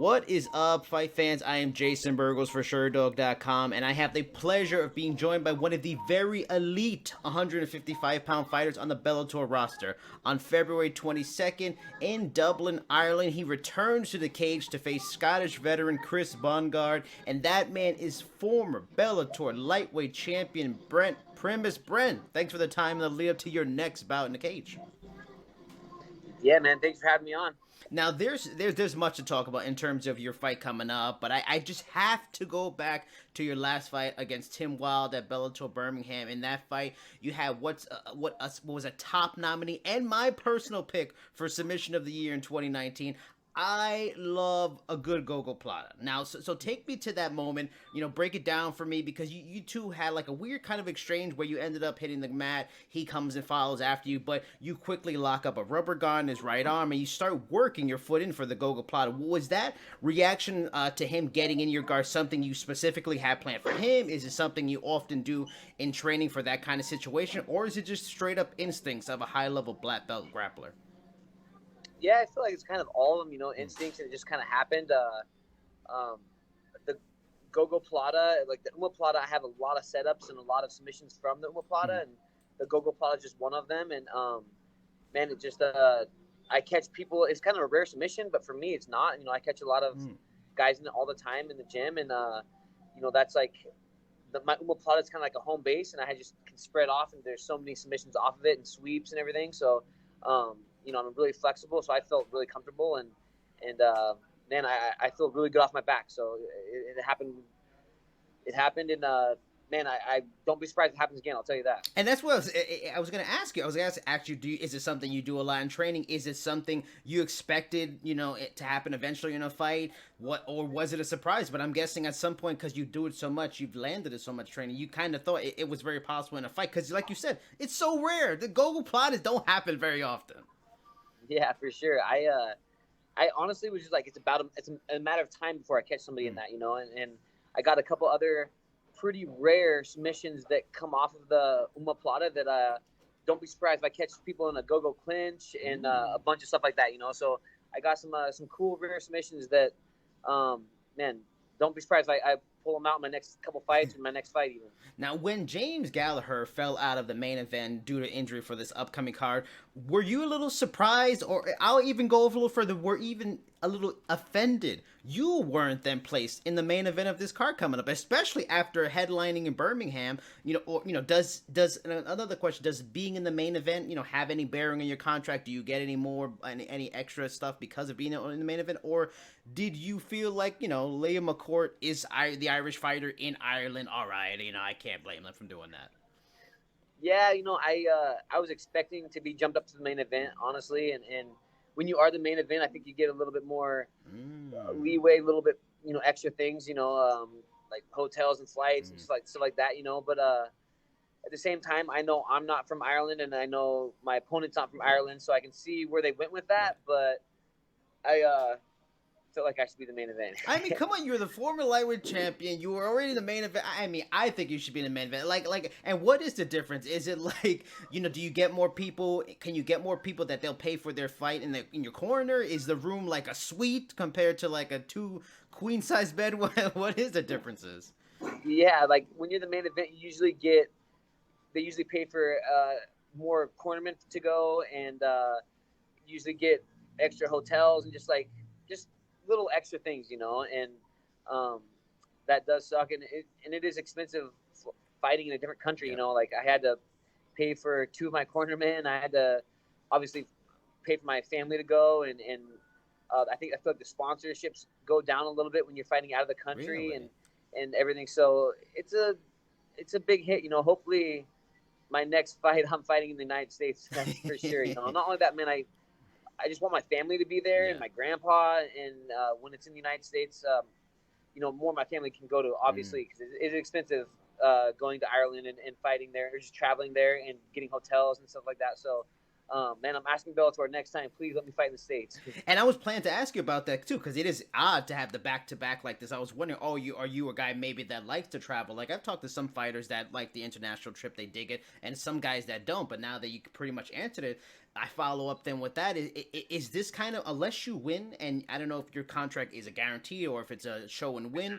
What is up, fight fans? I am Jason Burgos for Sherdog.com, and I have the pleasure of being joined by one of the very elite 155-pound fighters on the Bellator roster. On February 22nd in Dublin, Ireland, he returns to the cage to face Scottish veteran Chris Bungard, and that man is former Bellator lightweight champion Brent Primus. Brent, thanks for the time and the lead up to your next bout in the cage. Yeah, man. Thanks for having me on. Now, there's much to talk about in terms of your fight coming up, but I just have to go back to your last fight against Tim Wilde at Bellator Birmingham. In that fight, you had what was a top nominee and my personal pick for submission of the year in 2019. I love a good Gogoplata. Now, so take me to that moment, break it down for me, because you two had like a weird kind of exchange where you ended up hitting the mat. He comes and follows after you, but you quickly lock up a rubber guard in his right arm and you start working your foot in for the Gogoplata. Was that reaction to him getting in your guard something you specifically had planned for him? Is it something you often do in training for that kind of situation? Or is it just straight up instincts of a high-level black belt grappler? Yeah, I feel like it's kind of all of them, instincts, and it just kind of happened. The Gogoplata, like the Umaplata, I have a lot of setups and a lot of submissions from the Umaplata, and the Gogoplata is just one of them. And man, it just I catch people. It's kind of a rare submission, but for me, it's not. I catch a lot of guys in it all the time in the gym, and that's like my Umaplata is kind of like a home base, and I just can spread off, and there's so many submissions off of it and sweeps and everything. So. I'm really flexible, so I felt really comfortable, and man, I feel really good off my back. So it happened. It happened, and man, I don't be surprised if it happens again. I'll tell you that. And that's what I was going to ask you. I was going to ask you, is it something you do a lot in training? Is it something you expected, it to happen eventually in a fight? Or was it a surprise? But I'm guessing at some point, because you do it so much, you've landed it so much training, you kind of thought it was very possible in a fight. Because like you said, it's so rare. The Gogoplatas don't happen very often. Yeah, for sure. I honestly was just like, it's a matter of time before I catch somebody in that, and I got a couple other pretty rare submissions that come off of the Umaplata that don't be surprised if I catch people in a go-go clinch and a bunch of stuff like that, So I got some cool rare submissions that, man, don't be surprised if I pull them out in my next couple fights or my next fight even. Now, when James Gallagher fell out of the main event due to injury for this upcoming card, were you a little surprised, or I'll even go a little further, were even a little offended you weren't then placed in the main event of this card coming up, especially after headlining in Birmingham? Does another question, does being in the main event, have any bearing on your contract? Do you get any extra stuff because of being in the main event, or did you feel like, Liam McCourt is the Irish fighter in Ireland? All right, I can't blame them for doing that. Yeah, I was expecting to be jumped up to the main event, honestly, and when you are the main event, I think you get a little bit more leeway, a little bit, extra things, like hotels and flights and stuff like that, But at the same time, I know I'm not from Ireland, and I know my opponent's not from Ireland, so I can see where they went with that. But I feel like I should be the main event. I mean, come on, you're the former lightweight champion. You were already in the main event. I mean, I think you should be in the main event. And what is the difference? Is it like, do you get more people? Can you get more people that they'll pay for their fight in your corner? Is the room like a suite compared to like a 2 queen size bed? What is the differences? Yeah, like when you're the main event, they usually pay for more cornermen to go, and usually get extra hotels and just little extra things, and that does suck, and it is expensive fighting in a different country. Like I had to pay for 2 of my cornermen. I had to obviously pay for my family to go, and I feel like the sponsorships go down a little bit when you're fighting out of the country. Really? and everything. So it's a big hit. Hopefully my next fight I'm fighting in the United States for sure. Not only that, man, I just want my family to be there, and my grandpa, and when it's in the United States, more of my family can go to, obviously, because it is expensive going to Ireland and fighting there, or just traveling there and getting hotels and stuff like that. So Man, I'm asking Bellator next time, please let me fight in the States. And I was planning to ask you about that too, because it is odd to have the back to back like this. I was wondering, are you a guy maybe that likes to travel? Like I've talked to some fighters that like the international trip, they dig it, and some guys that don't. But now that you pretty much answered it, I follow up then with that. Is this kind of, unless you win, and I don't know if your contract is a guarantee or if it's a show and win,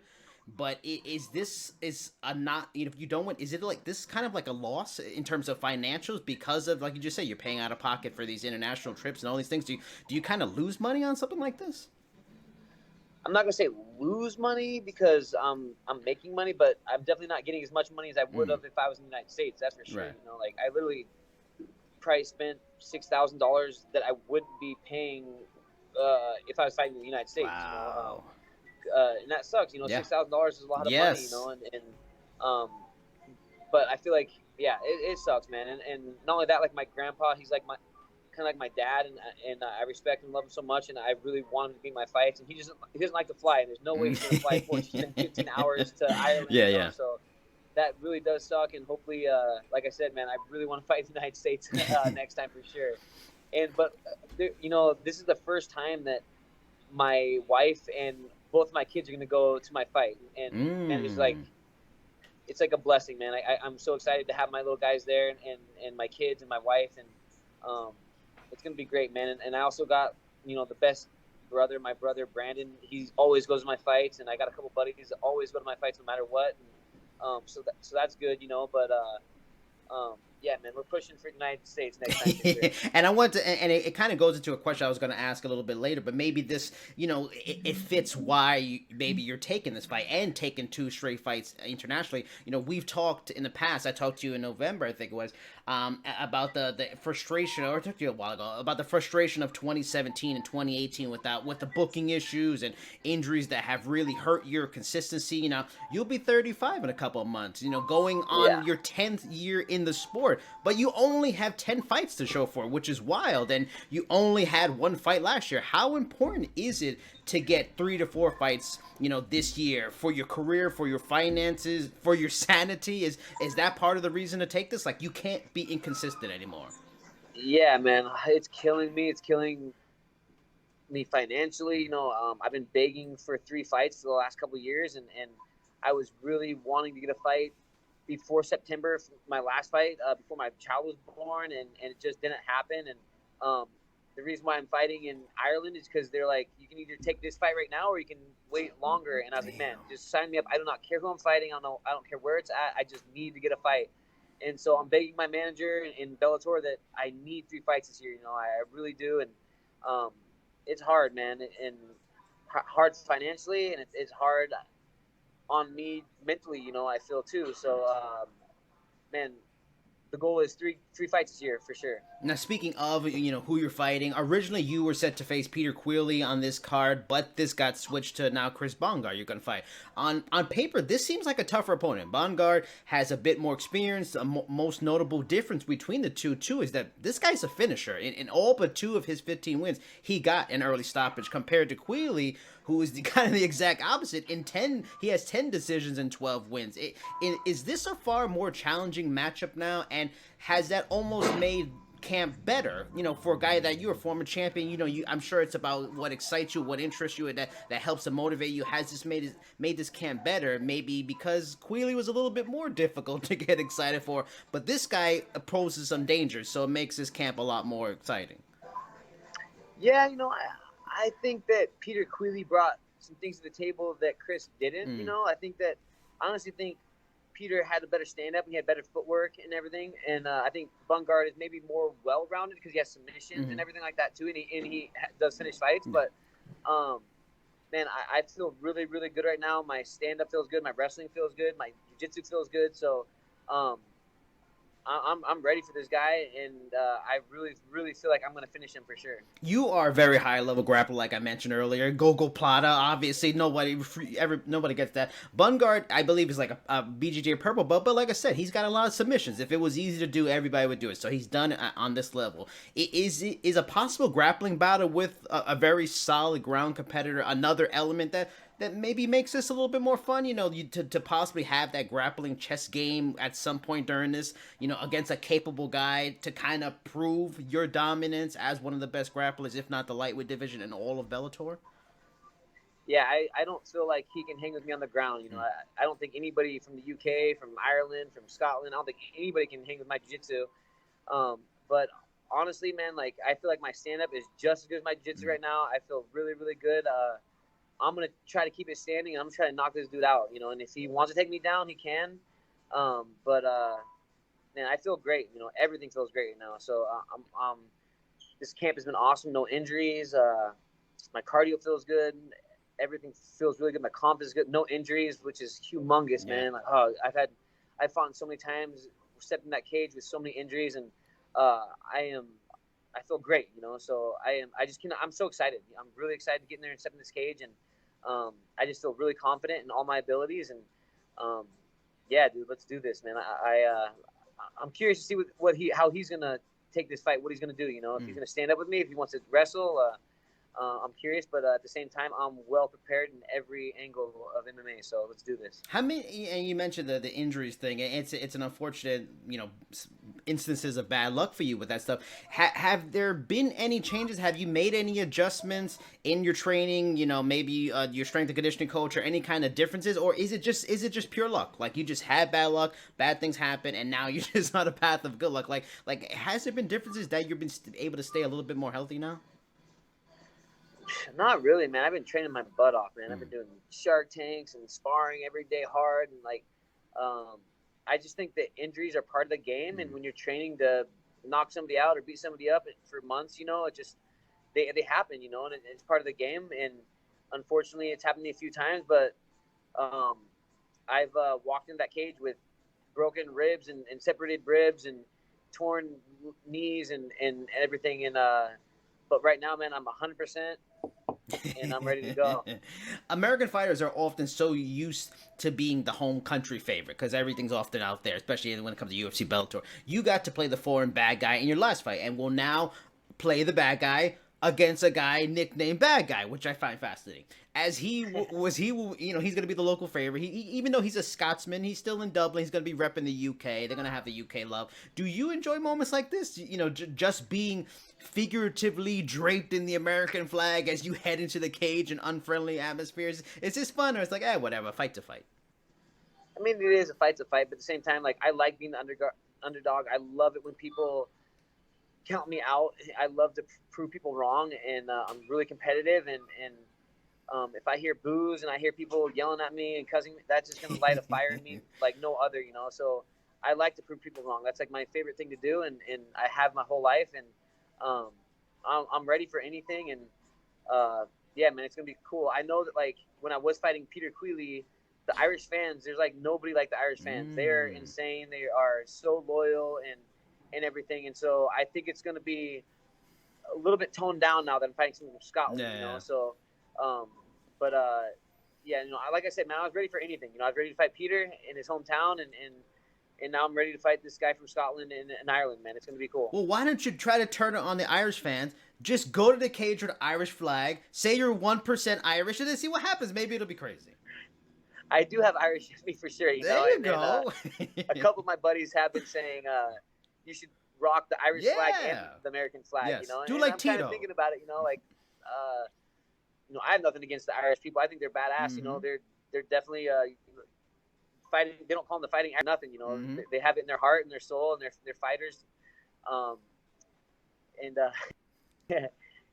but is this is a not, if you don't win, is it like this kind of like a loss in terms of financials because of, like you just said, you're paying out of pocket for these international trips and all these things? Do you kind of lose money on something like this? I'm not gonna say lose money because I'm making money, but I'm definitely not getting as much money as I would have if I was in the United States. That's for sure. Right. You know, like I literally probably spent $6,000 that I wouldn't be paying if I was fighting in the United States. Wow. And that sucks. You know, Yeah. $6,000 is a lot of money. You know, and but I feel like it sucks, man. And not only that, like my grandpa, he's like my kind of like my dad, and I respect and love him so much, and I really want him to be my fights. And he doesn't like to fly, and there's no way he's gonna fly 14, 15 hours to Ireland. Yeah, you know? yeah. So that really does suck, and hopefully, like I said, man, I really want to fight in the United States next time for sure. But you know, this is the first time that my wife and both of my kids are gonna go to my fight, and it's like a blessing, man. I'm so excited to have my little guys there, and my kids and my wife, and it's gonna be great, man. And I also got, you know, the best brother, my brother Brandon. He always goes to my fights, and I got a couple buddies that always go to my fights no matter what. And, so that's good, you know. But yeah, man, we're pushing for the United States next time. For sure. And I want to, and it kind of goes into a question I was going to ask a little bit later, but maybe this, you know, it fits why maybe you're taking this fight and taking 2 straight fights internationally. You know, we've talked in the past. I talked to you in November, I think it was, about the frustration, or I talked to you a while ago about the frustration of 2017 and 2018 with the booking issues and injuries that have really hurt your consistency. You know, you'll be 35 in a couple of months. You know, going on your 10th year in the sport. But you only have 10 fights to show for it, which is wild, and you only had 1 fight last year. How important is it to get 3 to 4 fights, you know, this year for your career, for your finances, for your sanity? Is that part of the reason to take this? Like, you can't be inconsistent anymore. Yeah, man, it's killing me. It's killing me financially. You know, I've been begging for 3 fights for the last couple of years, and I was really wanting to get a fight before September, my last fight, before my child was born, and it just didn't happen. And the reason why I'm fighting in Ireland is because they're like, you can either take this fight right now or you can wait longer. And I was like, man, just sign me up. I do not care who I'm fighting. I don't care where it's at. I just need to get a fight. And so I'm begging my manager in Bellator that I need 3 fights this year. You know, I really do. And it's hard, man, and hard financially, and it's hard on me mentally, you know, I feel too. So, man, the goal is three fights this year for sure. Now, speaking of, you know, who you're fighting, originally you were set to face Peter Queally on this card, but this got switched to now Chris Bungard you're going to fight. On paper, this seems like a tougher opponent. Bungard has a bit more experience. The most notable difference between the two, too, is that this guy's a finisher. In all but 2 of his 15 wins, he got an early stoppage, compared to Queally, who is kind of the exact opposite. He has 10 decisions and 12 wins. Is this a far more challenging matchup now, and has that almost made camp better, you know, for a guy that you're a former champion? You know, I'm sure it's about what excites you, what interests you, and that helps to motivate you. Has this made this camp better? Maybe because Queally was a little bit more difficult to get excited for, but this guy poses some dangers, so it makes this camp a lot more exciting. Yeah, you know, I think that Peter Queally brought some things to the table that Chris didn't. You know, I honestly think Peter had a better stand-up, and he had better footwork and everything. And I think Bungard is maybe more well-rounded because he has submissions and everything like that too, and he does finish fights. But, man, I feel really, really good right now. My stand-up feels good. My wrestling feels good. My jiu-jitsu feels good. So I'm ready for this guy, and I really, really feel like I'm going to finish him for sure. You are a very high-level grappler, like I mentioned earlier. Gogoplata, obviously, nobody gets that. Bungard, I believe, is like a BJJ purple belt, but like I said, he's got a lot of submissions. If it was easy to do, everybody would do it. So he's done it on this level. Is a possible grappling battle with a very solid ground competitor another element that that maybe makes this a little bit more fun? To possibly have that grappling chess game at some point during this, against a capable guy to kind of prove your dominance as one of the best grapplers, if not the lightweight division in all of Bellator. Yeah, I don't feel like he can hang with me on the ground. I don't think anybody from the UK, from Ireland, from Scotland, I don't think anybody can hang with my jiu-jitsu. But honestly, man, like I feel like my stand-up is just as good as my jiu-jitsu right now. I feel really, really good. I'm gonna try to keep it standing. I'm gonna try to knock this dude out, and if he wants to take me down, he can. But man, I feel great. Everything feels great right now. So this camp has been awesome. No injuries. My cardio feels good. Everything feels really good. My confidence is good. No injuries, which is humongous, man. Like, I've fought so many times, stepped in that cage with so many injuries, and I feel great, So I'm so excited. I'm really excited to get in there and step in this cage, and I just feel really confident in all my abilities, and yeah, dude, let's do this, man. I'm curious to see how he's gonna take this fight, what he's gonna do. If he's gonna stand up with me, if he wants to wrestle. I'm curious, but at the same time, I'm well prepared in every angle of MMA. So let's do this. How many? And you mentioned the injuries thing, and it's an unfortunate, instances of bad luck for you with that stuff. Have there been any changes? Have you made any adjustments in your training? Maybe your strength and conditioning coach, or any kind of differences, or is it just pure luck? Like you just had bad luck, bad things happen, and now you're just on a path of good luck. Like has there been differences that you've been able to stay a little bit more healthy now? Not really, man. I've been training my butt off, man. I've been doing Shark Tanks and sparring every day hard, and I just think that injuries are part of the game, and when you're training to knock somebody out or beat somebody up for months, it just they happen, and it's part of the game. And unfortunately, it's happened to me a few times, but I've walked in that cage with broken ribs and separated ribs and torn knees and everything, and but right now, man, I'm 100%. And I'm ready to go. American fighters are often so used to being the home country favorite because everything's often out there, especially when it comes to UFC Bellator. You got to play the foreign bad guy in your last fight, and will now play the bad guy against a guy nicknamed Bad Guy, which I find fascinating. As he's going to be the local favorite. Even though he's a Scotsman, he's still in Dublin. He's going to be repping the UK. They're going to have the UK love. Do you enjoy moments like this? Just being figuratively draped in the American flag as you head into the cage in unfriendly atmospheres. Is this fun, or it's like, whatever, fight to fight? I mean, it is a fight to fight, but at the same time, like, I like being the underdog. I love it when people count me out. I love to prove people wrong, and I'm really competitive, and if I hear boos and I hear people yelling at me and cussing me, that's just going to light a fire in me like no other, So I like to prove people wrong. That's like my favorite thing to do, and I have my whole life, and I'm ready for anything, and yeah, man, it's gonna be cool. I know that, like, when I was fighting Peter Queally, the Irish fans, there's like nobody like the Irish fans. They're insane. They are so loyal and everything, and so I think it's gonna be a little bit toned down now that I'm fighting someone from Scotland. Yeah. So but yeah, like I said, man, I was ready for anything. I was ready to fight Peter in his hometown, and now I'm ready to fight this guy from Scotland and Ireland, man. It's going to be cool. Well, why don't you try to turn it on the Irish fans? Just go to the cage with an Irish flag, say you're 1% Irish, and then see what happens. Maybe it'll be crazy. I do have Irish in me for sure. There you go. A couple of my buddies have been saying you should rock the Irish flag and the American flag. Yes. Do and like I'm Tito. kind of thinking about it. I have nothing against the Irish people. I think they're badass. They're definitely fighting. They don't call them the fighting Irish, nothing. They have it in their heart and their soul, and they're fighters.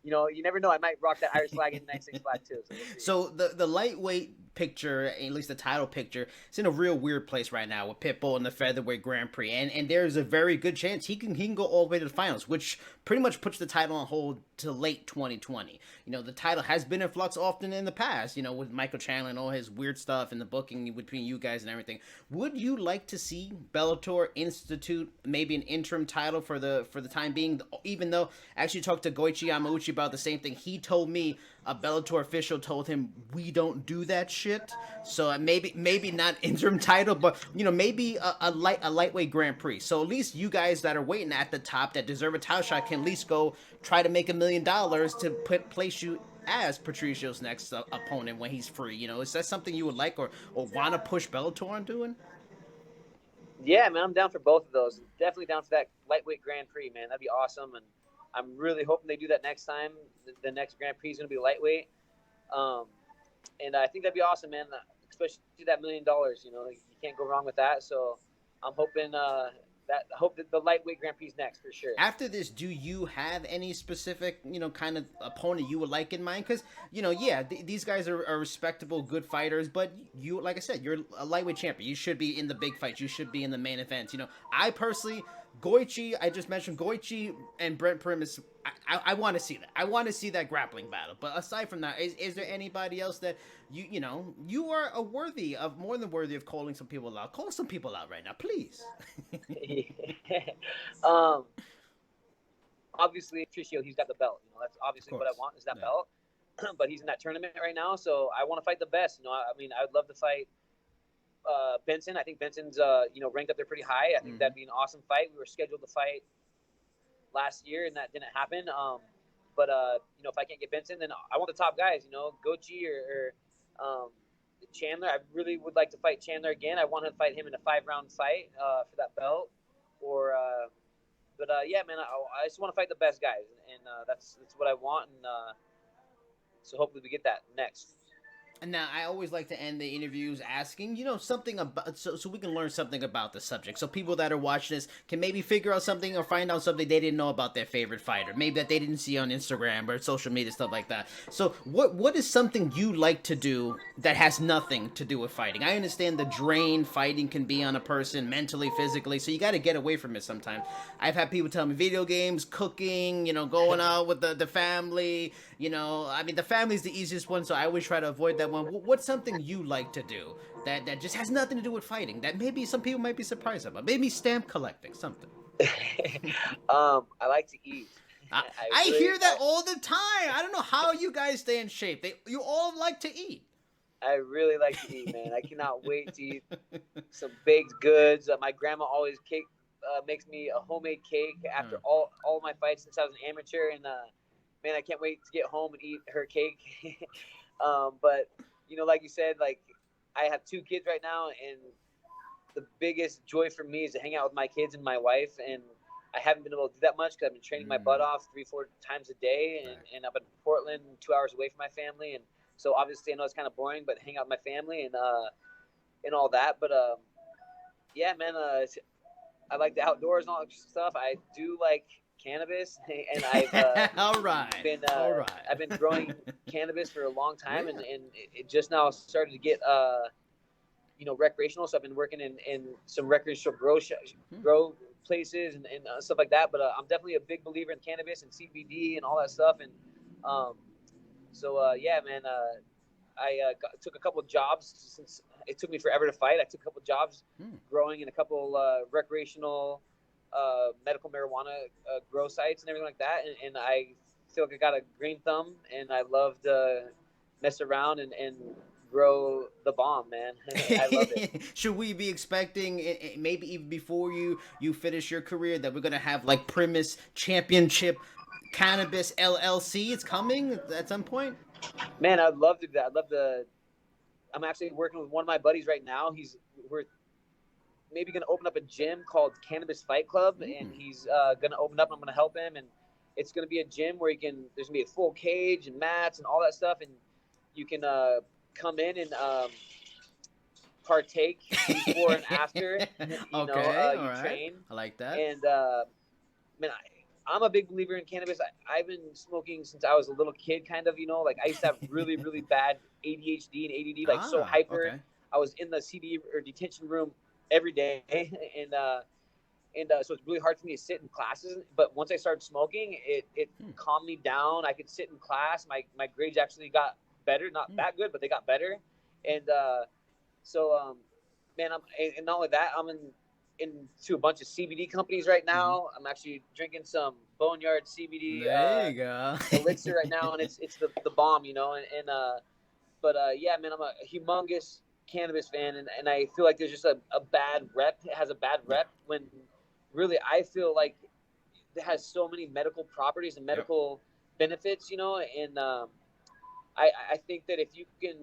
You never know. I might rock that Irish flag in 96 flag too. So the lightweight picture, at least the title picture, it's in a real weird place right now with Pitbull in the featherweight Grand Prix, and there's a very good chance he can go all the way to the finals, which pretty much puts the title on hold to late 2020. The title has been in flux often in the past, with Michael Chandler and all his weird stuff and the booking between you guys and everything. Would you like to see Bellator institute maybe an interim title for the time being? Even though I actually talked to Goichi Yamauchi about the same thing. He told me a Bellator official told him we don't do that shit. So maybe not interim title, but maybe a lightweight Grand Prix. So at least you guys that are waiting at the top that deserve a title shot can at least go try to make $1 million to place you as Patricio's next opponent when he's free. Is that something you would like or want to push Bellator on doing? Yeah, man, I'm down for both of those. Definitely down for that lightweight Grand Prix, man. That'd be awesome, and I'm really hoping they do that next time. The next Grand Prix is going to be lightweight, um, and I think that'd be awesome, man. Especially that $1 million. You can't go wrong with that. So I'm hoping I hope that the lightweight Grand Prix is next for sure. After this, do you have any specific, kind of opponent you would like in mind? Because, yeah, these guys are respectable, good fighters, but you, like I said, you're a lightweight champion. You should be in the big fights. You should be in the main events. I personally, I just mentioned Goichi and Brent Primus. I want to see that. I want to see that grappling battle. But aside from that, is there anybody else that you are more than worthy of calling some people out? Call some people out right now, please. Obviously, Patricio, he's got the belt. That's obviously what I want is that belt. But he's in that tournament right now, so I want to fight the best. I would love to fight Benson. I think Benson's ranked up there pretty high. I think that'd be an awesome fight. We were scheduled to fight last year, and that didn't happen. But if I can't get Benson, then I want the top guys. Gochi or Chandler. I really would like to fight Chandler again. I want to fight him in a 5-round fight for that belt. Yeah, man, I just want to fight the best guys, and that's what I want. And so hopefully we get that next. And now I always like to end the interviews asking, something about so we can learn something about the subject. So people that are watching this can maybe figure out something or find out something they didn't know about their favorite fighter, maybe that they didn't see on Instagram or social media, stuff like that. So what is something you like to do that has nothing to do with fighting? I understand the drain fighting can be on a person mentally, physically, so you got to get away from it sometimes. I've had people tell me video games, cooking, going out with the family. The family's the easiest one, so I always try to avoid that one. What's something you like to do that just has nothing to do with fighting that maybe some people might be surprised about? Maybe stamp collecting, something. I like to eat. I hear that all the time. I don't know how you guys stay in shape. You all like to eat. I really like to eat, man. I cannot wait to eat some baked goods. My grandma always makes me a homemade cake after all my fights since I was an amateur, and man, I can't wait to get home and eat her cake. But like you said, like I have 2 kids right now, and the biggest joy for me is to hang out with my kids and my wife. And I haven't been able to do that much because I've been training my butt off 3-4 times a day, and I'm in Portland, 2 hours away from my family, and so obviously I know it's kind of boring, but hang out with my family and all that. But yeah, man, I like the outdoors and all that stuff. I do like cannabis, and I've all right. I've been growing cannabis for a long time, and it just now started to get recreational. So I've been working in some recreational grow places and stuff like that. But I'm definitely a big believer in cannabis and CBD and all that stuff. And yeah, man, I took a couple of jobs since it took me forever to fight. I took a couple of jobs growing in a couple recreational medical marijuana grow sites and everything like that, and I feel like I got a green thumb, and I love to mess around and grow the bomb, man. I love it. Should we be expecting maybe even before you finish your career that we're gonna have like Primus Championship Cannabis LLC? It's coming at some point. Man, I'd love to do that. I'd love to. I'm actually working with one of my buddies right now. We're maybe going to open up a gym called Cannabis Fight Club, and he's going to open up. I'm going to help him, and it's going to be a gym where there's going to be a full cage and mats and all that stuff, and you can come in and partake before and after. You train. I like that. And man, I'm a big believer in cannabis. I've been smoking since I was a little kid, kind of. Like I used to have really, really bad ADHD and ADD, like so hyper. Okay. I was in the CD or detention room every day, and so it's really hard for me to sit in classes. But once I started smoking, it calmed me down. I could sit in class. My grades actually got better, not that good, but they got better. And man, and not only that, I'm into a bunch of CBD companies right now. I'm actually drinking some Boneyard CBD there you go. elixir right now, and it's the bomb, but yeah, man, I'm a humongous cannabis fan, and I feel like there's just a bad rep. It has a bad rep when really I feel like it has so many medical properties and medical benefits, and I think that if you can,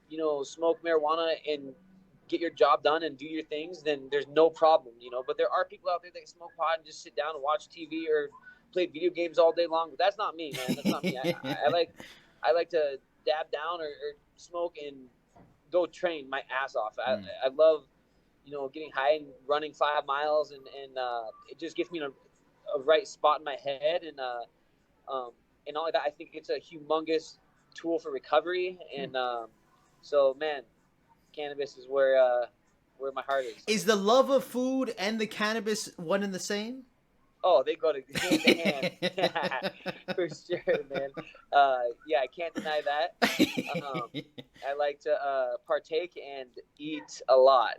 you know, smoke marijuana and get your job done and do your things, then there's no problem, you know. But there are people out there that smoke pot and just sit down and watch TV or play video games all day long. But that's not me, man. That's not me. I like to dab down or smoke and go train my ass off. I love, you know, getting high and running 5 miles, and it just gets me in a right spot in my head, and all of that. I think it's a humongous tool for recovery, and so man, cannabis is where my heart is. Is the love of food and the cannabis one and the same? Oh, they go to hand to hand for sure, man. Yeah, I can't deny that. I like to partake and eat a lot.